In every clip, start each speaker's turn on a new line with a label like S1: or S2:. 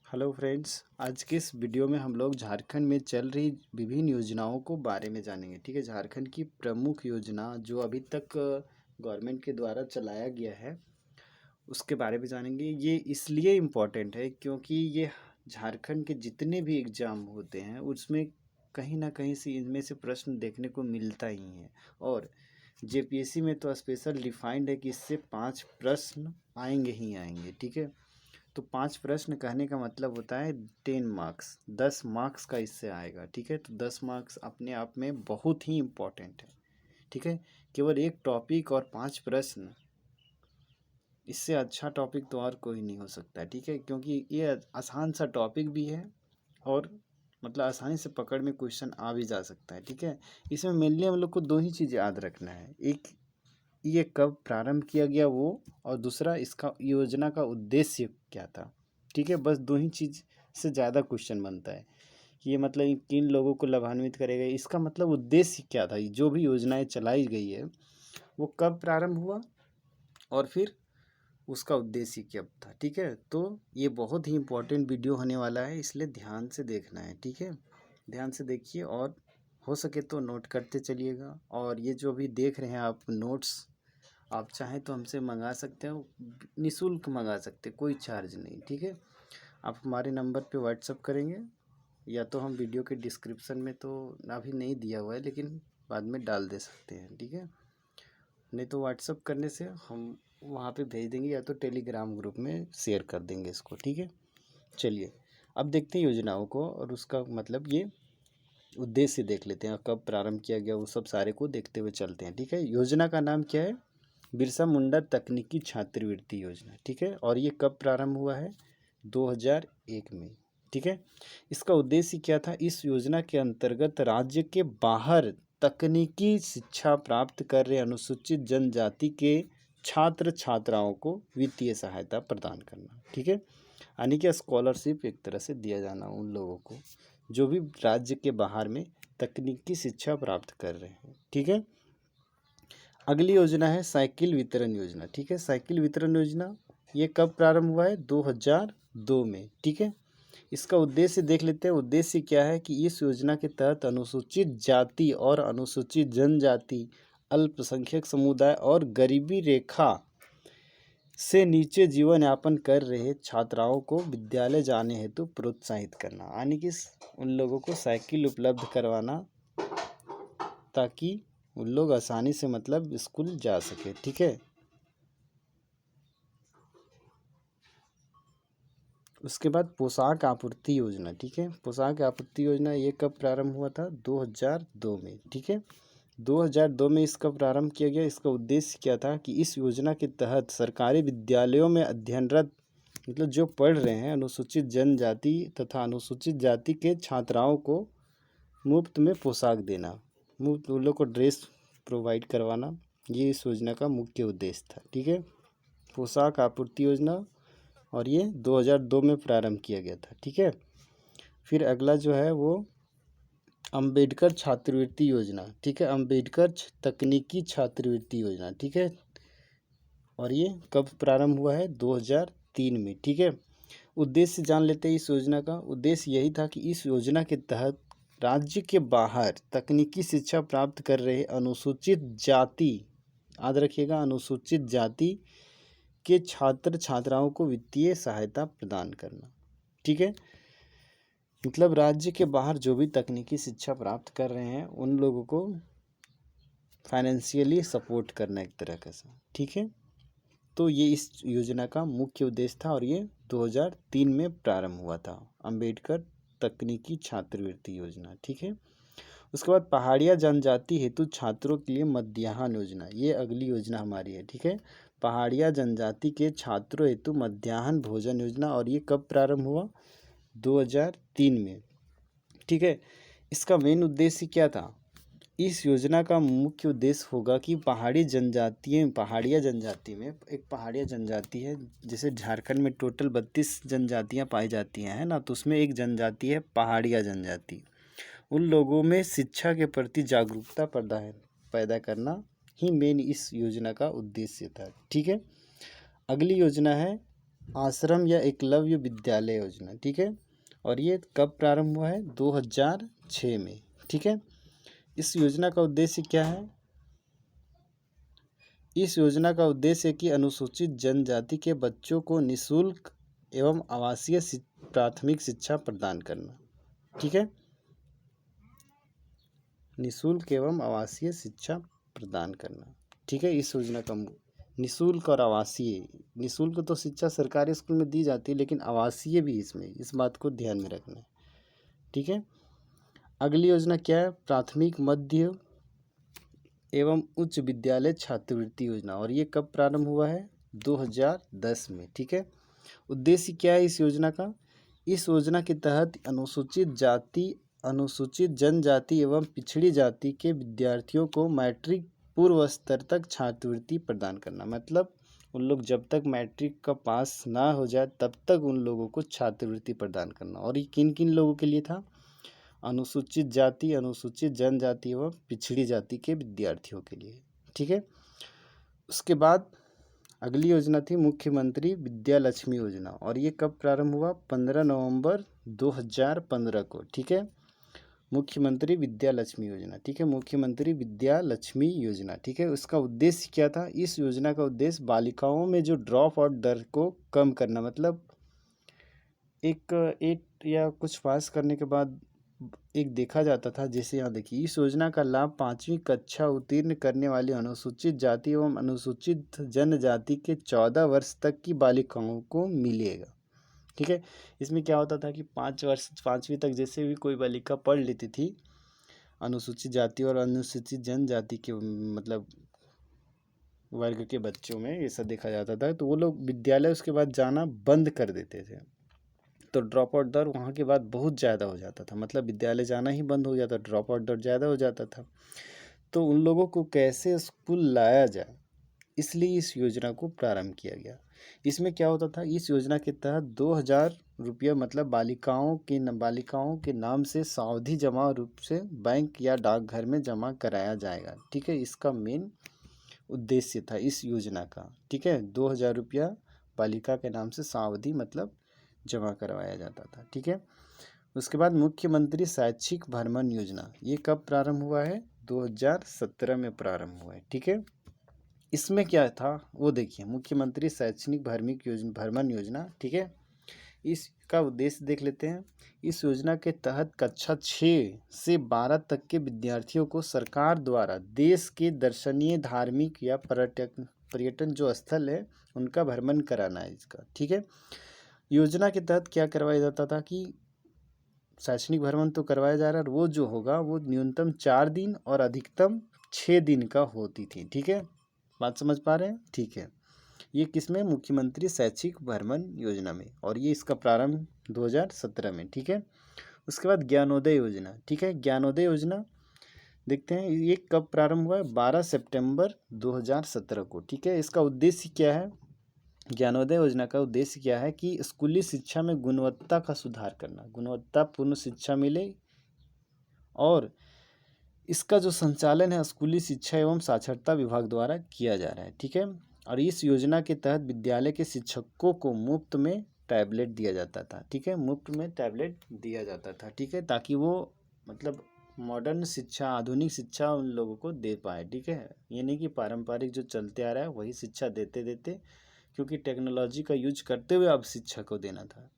S1: Hello friends, आज के इस वीडियो में हम लोग झारखंड में चल रही विभिन्न योजनाओं को बारे में जानेंगे। ठीक है, झारखंड की प्रमुख योजना जो अभी तक गवर्नमेंट के द्वारा चलाया गया है उसके बारे में जानेंगे। ये इसलिए इम्पोर्टेंट है क्योंकि ये झारखंड के जितने भी एग्ज़ाम होते हैं उसमें कहीं ना कहीं से इनमें से प्रश्न देखने को मिलता ही है। और जेपीएससी में तो स्पेशल डिफाइंड है कि इससे 5 प्रश्न आएंगे ही आएंगे। ठीक है, तो 5 प्रश्न कहने का मतलब होता है 10 मार्क्स, 10 मार्क्स का इससे आएगा। ठीक है, तो 10 मार्क्स अपने आप में बहुत ही इम्पोर्टेंट है। ठीक है, केवल एक टॉपिक और 5 प्रश्न, इससे अच्छा टॉपिक तो और कोई नहीं हो सकता। ठीक है, क्योंकि ये आसान सा टॉपिक भी है और मतलब आसानी से पकड़ में क्वेश्चन आ भी जा सकता है। ठीक है, इसमें मेनली हम लोग को दो ही चीज़ याद रखना है, एक ये कब प्रारंभ किया गया वो, और दूसरा इसका योजना का उद्देश्य क्या था। ठीक है, बस दो ही चीज़ से ज़्यादा क्वेश्चन बनता है कि ये मतलब किन लोगों को लाभान्वित करेगा, इसका मतलब उद्देश्य क्या था, जो भी योजनाएं चलाई गई है वो कब प्रारंभ हुआ और फिर उसका उद्देश्य क्या था। ठीक है, तो ये बहुत ही इम्पोर्टेंट वीडियो होने वाला है, इसलिए ध्यान से देखना है। ठीक है, ध्यान से देखिए और हो सके तो नोट करते चलिएगा। और ये जो भी देख रहे हैं आप नोट्स, आप चाहें तो हमसे मंगा सकते हो, निःशुल्क मंगा सकते, कोई चार्ज नहीं। ठीक है, आप हमारे नंबर पे व्हाट्सअप करेंगे या तो हम वीडियो के डिस्क्रिप्शन में तो अभी नहीं दिया हुआ है लेकिन बाद में डाल दे सकते हैं। ठीक है, नहीं तो व्हाट्सअप करने से हम वहाँ पे भेज देंगे या तो टेलीग्राम ग्रुप में शेयर कर देंगे इसको। ठीक है, चलिए अब देखते हैं योजनाओं को और उसका मतलब ये उद्देश्य देख लेते हैं, कब प्रारंभ किया गया वो सब सारे को देखते हुए चलते हैं। ठीक है, योजना का नाम क्या है? बिरसा मुंडा तकनीकी छात्रवृत्ति योजना। ठीक है, और ये कब प्रारंभ हुआ है? 2001 में। ठीक है, इसका उद्देश्य क्या था? इस योजना के अंतर्गत राज्य के बाहर तकनीकी शिक्षा प्राप्त कर रहे अनुसूचित जनजाति के छात्र छात्राओं को वित्तीय सहायता प्रदान करना। ठीक है, यानी कि स्कॉलरशिप एक तरह से दिया जाना उन लोगों को जो भी राज्य के बाहर में तकनीकी शिक्षा प्राप्त कर रहे हैं। ठीक है, अगली योजना है साइकिल वितरण योजना। ठीक है, साइकिल वितरण योजना ये कब प्रारंभ हुआ है? 2002 में। ठीक है, इसका उद्देश्य देख लेते हैं। उद्देश्य क्या है कि इस योजना के तहत अनुसूचित जाति और अनुसूचित जनजाति, अल्पसंख्यक समुदाय और गरीबी रेखा से नीचे जीवन यापन कर रहे छात्राओं को विद्यालय जाने हेतु प्रोत्साहित करना, यानी कि उन लोगों को साइकिल उपलब्ध करवाना ताकि उन लोग आसानी से मतलब स्कूल जा सके। ठीक है, उसके बाद पोशाक आपूर्ति योजना। ठीक है, पोशाक आपूर्ति योजना ये कब प्रारंभ हुआ था? 2002 में। ठीक है, 2002 में इसका प्रारंभ किया गया। इसका उद्देश्य क्या था कि इस योजना के तहत सरकारी विद्यालयों में अध्ययनरत मतलब जो पढ़ रहे हैं अनुसूचित जनजाति तथा अनुसूचित जाति के छात्राओं को मुफ्त में पोशाक देना, मुफ्त उन लोग को ड्रेस प्रोवाइड करवाना, ये इस योजना का मुख्य उद्देश्य था। ठीक है, पोशाक आपूर्ति योजना, और ये 2002 में प्रारंभ किया गया था। ठीक है, फिर अगला जो है वो अंबेडकर छात्रवृत्ति योजना। ठीक है, अंबेडकर तकनीकी छात्रवृत्ति योजना। ठीक है, और ये कब प्रारंभ हुआ है? 2003 में। ठीक है, उद्देश्य जान लेते हैं इस योजना का। उद्देश्य यही था कि इस योजना के तहत राज्य के बाहर तकनीकी शिक्षा प्राप्त कर रहे अनुसूचित जाति, याद रखिएगा, अनुसूचित जाति के छात्र छात्राओं को वित्तीय सहायता प्रदान करना। ठीक है, मतलब राज्य के बाहर जो भी तकनीकी शिक्षा प्राप्त कर रहे हैं उन लोगों को फाइनेंशियली सपोर्ट करना एक तरह का सा। ठीक है, तो ये इस योजना का मुख्य उद्देश्य था और ये 2003 में प्रारंभ हुआ था, अंबेडकर तकनीकी छात्रवृत्ति योजना। ठीक है, उसके बाद पहाड़िया जनजाति हेतु छात्रों के लिए मध्याह्न योजना, ये अगली योजना हमारी है। ठीक है, पहाड़िया जनजाति के छात्रों हेतु मध्याह्न भोजन योजना, और ये कब प्रारंभ हुआ? 2003 में। ठीक है, इसका मेन उद्देश्य क्या था? इस योजना का मुख्य उद्देश्य होगा कि पहाड़िया जनजाति में एक पहाड़िया जनजाति है, जैसे झारखंड में टोटल 32 जनजातियाँ पाई जाती हैं, है ना, तो उसमें एक जनजाति है पहाड़िया जनजाति। उन लोगों में शिक्षा के प्रति जागरूकता पैदा करना ही मेन इस योजना का उद्देश्य था। ठीक है, अगली योजना है आश्रम या एकलव्य विद्यालय योजना, ठीक है। और ये कब प्रारंभ हुआ है? 2006 में, ठीक है। इस योजना का उद्देश्य क्या है? इस योजना का उद्देश्य है कि अनुसूचित जनजाति के बच्चों को निःशुल्क एवं आवासीय प्राथमिक शिक्षा प्रदान करना, ठीक है। निःशुल्क एवं आवासीय शिक्षा प्रदान करना, ठीक है। इस योजना का निःशुल्क और आवासीय, निःशुल्क तो शिक्षा सरकारी स्कूल में दी जाती है, लेकिन आवासीय भी इसमें, इस बात को ध्यान में रखना है, ठीक है। अगली योजना क्या है? प्राथमिक मध्य एवं उच्च विद्यालय छात्रवृत्ति योजना, और ये कब प्रारंभ हुआ है? 2010 में, ठीक है। उद्देश्य क्या है इस योजना का? इस योजना के तहत अनुसूचित जाति, अनुसूचित जनजाति एवं पिछड़ी जाति के विद्यार्थियों को मैट्रिक पूर्व स्तर तक छात्रवृत्ति प्रदान करना। मतलब उन लोग जब तक मैट्रिक का पास ना हो जाए तब तक उन लोगों को छात्रवृत्ति प्रदान करना। और ये किन किन लोगों के लिए था? अनुसूचित जाति, अनुसूचित जनजाति एवं पिछड़ी जाति के विद्यार्थियों के लिए, ठीक है। उसके बाद अगली योजना थी मुख्यमंत्री विद्या लक्ष्मी योजना, और ये कब प्रारंभ हुआ? 15 नवंबर 2015 को, ठीक है। मुख्यमंत्री विद्या लक्ष्मी योजना, ठीक है। मुख्यमंत्री विद्या लक्ष्मी योजना, ठीक है। उसका उद्देश्य क्या था? इस योजना का उद्देश्य बालिकाओं में जो ड्रॉप आउट दर को कम करना। मतलब एक 8 या कुछ पास करने के बाद एक देखा जाता था, जैसे यहाँ देखिए, इस योजना का लाभ 5वीं कक्षा उत्तीर्ण करने वाली अनुसूचित जाति एवं अनुसूचित जनजाति के 14 वर्ष तक की बालिकाओं को मिलेगा, ठीक है। इसमें क्या होता था कि 5वीं तक जैसे भी कोई बालिका पढ़ लेती थी अनुसूचित जाति और अनुसूचित जनजाति के मतलब वर्ग के बच्चों में ऐसा देखा जाता था, तो वो लोग विद्यालय उसके बाद जाना बंद कर देते थे। तो ड्रॉप आउट दर वहाँ के बाद बहुत ज़्यादा हो जाता था, मतलब विद्यालय जाना ही बंद हो जाता, ड्रॉप आउट दर ज़्यादा हो जाता था। तो उन लोगों को कैसे स्कूल लाया जाए, इसलिए इस योजना को प्रारंभ किया गया। इसमें क्या होता था? इस योजना के तहत 2000 रुपया मतलब बालिकाओं के नाम से सावधि जमा रूप से बैंक या डाकघर में जमा कराया जाएगा, ठीक है। इसका मेन उद्देश्य था इस योजना का, ठीक है। 2000 रुपया बालिका के नाम से सावधि मतलब जमा करवाया जाता था, ठीक है। उसके बाद मुख्यमंत्री शैक्षिक भ्रमण योजना, ये कब प्रारंभ हुआ है? 2017 में प्रारंभ हुआ है, ठीक है। इसमें क्या था वो देखिए, मुख्यमंत्री शैक्षणिक भ्रमण योजना, ठीक है। इसका उद्देश्य देख लेते हैं। इस योजना के तहत कक्षा 6 से 12 तक के विद्यार्थियों को सरकार द्वारा देश के दर्शनीय, धार्मिक या पर्यटन जो स्थल है उनका भ्रमण कराना है इसका, ठीक है। योजना के तहत क्या करवाया जाता था कि शैक्षणिक भ्रमण तो करवाया जा रहा है, वो जो होगा वो न्यूनतम 4 दिन और अधिकतम 6 दिन का होती थी, ठीक है। बात समझ पा रहे हैं? ठीक है। ये किसमें? मुख्यमंत्री शैक्षिक भ्रमण योजना में, और ये इसका प्रारंभ 2017 में, ठीक है। उसके बाद ज्ञानोदय योजना, ठीक है। ज्ञानोदय योजना देखते हैं ये कब प्रारंभ हुआ है? 12 सितंबर 2017 को, ठीक है। इसका उद्देश्य क्या है? ज्ञानोदय योजना का उद्देश्य क्या है कि स्कूली शिक्षा में गुणवत्ता का सुधार करना, गुणवत्तापूर्ण शिक्षा मिले, और इसका जो संचालन है स्कूली शिक्षा एवं साक्षरता विभाग द्वारा किया जा रहा है, ठीक है। और इस योजना के तहत विद्यालय के शिक्षकों को मुफ्त में टैबलेट दिया जाता था, ठीक है। मुफ्त में टैबलेट दिया जाता था, ठीक है, ताकि वो मतलब मॉडर्न शिक्षा, आधुनिक शिक्षा उन लोगों को दे पाए, ठीक है। ये नहीं कि पारंपरिक जो चलते आ रहा है वही शिक्षा देते देते, क्योंकि टेक्नोलॉजी का यूज करते हुए अब शिक्षा को देना था,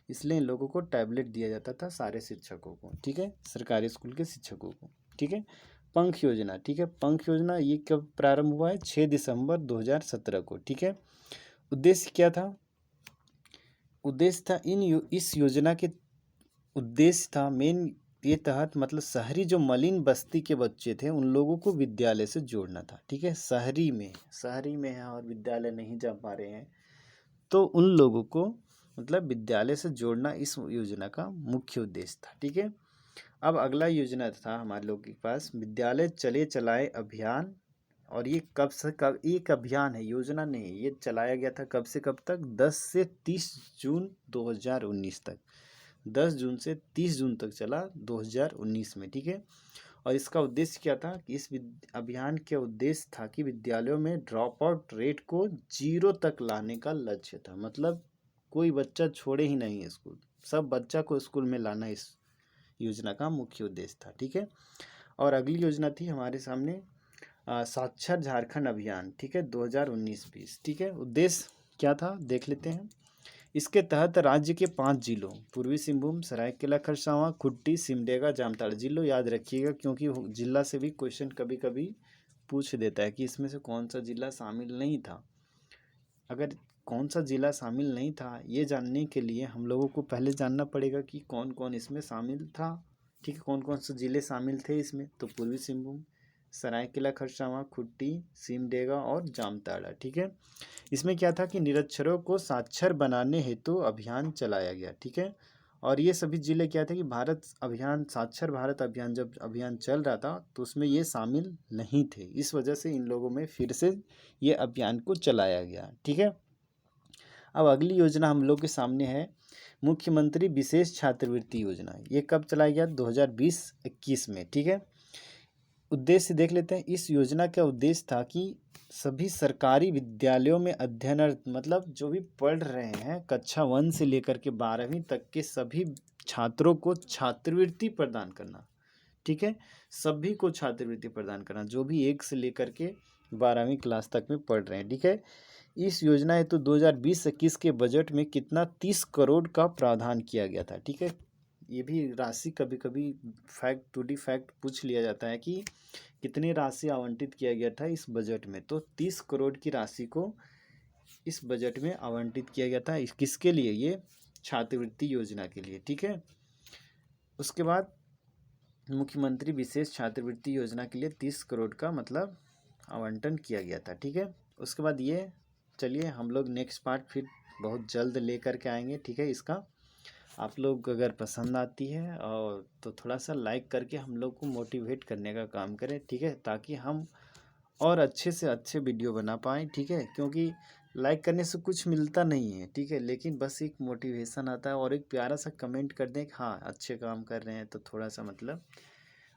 S1: इसलिए इन लोगों को टैबलेट दिया जाता था सारे शिक्षकों को, ठीक है, सरकारी स्कूल के शिक्षकों को, ठीक है। पंख योजना, ठीक है। पंख योजना ये कब प्रारंभ हुआ है? 6 दिसंबर 2017 को, ठीक है। उद्देश्य क्या था? उद्देश्य था इस योजना के उद्देश्य था मेन ये तहत मतलब शहरी जो मलिन बस्ती के बच्चे थे उन लोगों को विद्यालय से जोड़ना था, ठीक है। शहरी में है और विद्यालय नहीं जा पा रहे हैं, तो उन लोगों को मतलब विद्यालय से जोड़ना इस योजना का मुख्य उद्देश्य था, ठीक है। अब अगला योजना था हमारे लोगों के पास विद्यालय चले चलाए अभियान, और ये कब से कब, एक अभियान है, योजना नहीं, ये चलाया गया था कब से कब तक? 10 से 30 जून 2019 तक, 10 जून से 30 जून तक चला 2019 में, ठीक है। और इसका उद्देश्य क्या था कि इस अभियान का उद्देश्य था कि विद्यालयों में ड्रॉप आउट रेट को 0 तक लाने का लक्ष्य था। मतलब कोई बच्चा छोड़े ही नहीं स्कूल, सब बच्चा को स्कूल में लाना इस योजना का मुख्य उद्देश्य था। ठीक है। और अगली योजना थी हमारे सामने साक्षर झारखंड अभियान। ठीक है, 2019-20। ठीक है, उद्देश्य क्या था देख लेते हैं। इसके तहत राज्य के 5 जिलों पूर्वी सिंहभूम, सरायकेला खरसावां, खूंटी, सिमडेगा, जामताड़ा, जिलों याद रखिएगा क्योंकि जिला से भी क्वेश्चन कभी कभी पूछ देता है कि इसमें से कौन सा जिला शामिल नहीं था। अगर कौन सा जिला शामिल नहीं था ये जानने के लिए हम लोगों को पहले जानना पड़ेगा कि कौन कौन इसमें शामिल था। ठीक है, कौन कौन से जिले शामिल थे इसमें, तो पूर्वी सिंहभूम, सरायकेला खरसावां, खूंटी, सिमडेगा और जामताड़ा। ठीक है, इसमें क्या था कि निरक्षरों को साक्षर बनाने हेतु अभियान चलाया गया। ठीक है, और ये सभी जिले क्या थे कि भारत अभियान, साक्षर भारत अभियान जब अभियान चल रहा था तो उसमें ये शामिल नहीं थे, इस वजह से इन लोगों में फिर से ये अभियान को चलाया गया। ठीक है, अब अगली योजना हम लोग के सामने है मुख्यमंत्री विशेष छात्रवृत्ति योजना। ये कब चलाया गया? 2020-21 में। ठीक है, उद्देश्य देख लेते हैं। इस योजना का उद्देश्य था कि सभी सरकारी विद्यालयों में अध्ययनरत, मतलब जो भी पढ़ रहे हैं कक्षा 1 से लेकर के 12वीं तक के सभी छात्रों को छात्रवृत्ति प्रदान करना। ठीक है, सभी को छात्रवृत्ति प्रदान करना जो भी 1 से लेकर के 12वीं क्लास तक में पढ़ रहे हैं। ठीक है, इस योजना हेतु 2020-21 के बजट में कितना 30 करोड़ का प्रावधान किया गया था। ठीक है, ये भी राशि कभी कभी फैक्ट टू डी फैक्ट पूछ लिया जाता है कि कितनी राशि आवंटित किया गया था इस बजट में, तो 30 करोड़ की राशि को इस बजट में आवंटित किया गया था। किसके लिए? ये छात्रवृत्ति योजना के लिए। ठीक है, उसके बाद मुख्यमंत्री विशेष छात्रवृत्ति योजना के लिए 30 करोड़ का मतलब आवंटन किया गया था। ठीक है, उसके बाद ये चलिए हम लोग नेक्स्ट पार्ट फिर बहुत जल्द लेकर के आएंगे। ठीक है, इसका आप लोग अगर पसंद आती है और तो थोड़ा सा लाइक करके हम लोग को मोटिवेट करने का काम करें। ठीक है, ताकि हम और अच्छे से अच्छे वीडियो बना पाएँ। ठीक है, क्योंकि लाइक करने से कुछ मिलता नहीं है। ठीक है, लेकिन बस एक मोटिवेशन आता है और एक प्यारा सा कमेंट कर दें कि हाँ अच्छे काम कर रहे हैं, तो थोड़ा सा मतलब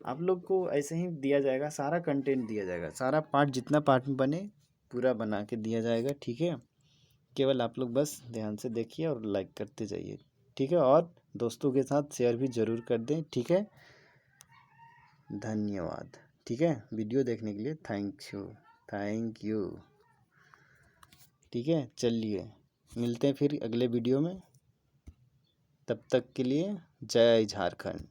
S1: आप लोग को ऐसे ही दिया जाएगा, सारा कंटेंट दिया जाएगा, सारा पार्ट जितना पार्ट में बने पूरा बना के दिया जाएगा। ठीक है, केवल आप लोग बस ध्यान से देखिए और लाइक करते जाइए। ठीक है, और दोस्तों के साथ शेयर भी ज़रूर कर दें। ठीक है, धन्यवाद। ठीक है, वीडियो देखने के लिए थैंक यू। ठीक है, चलिए मिलते हैं फिर अगले वीडियो में, तब तक के लिए जय झारखंड।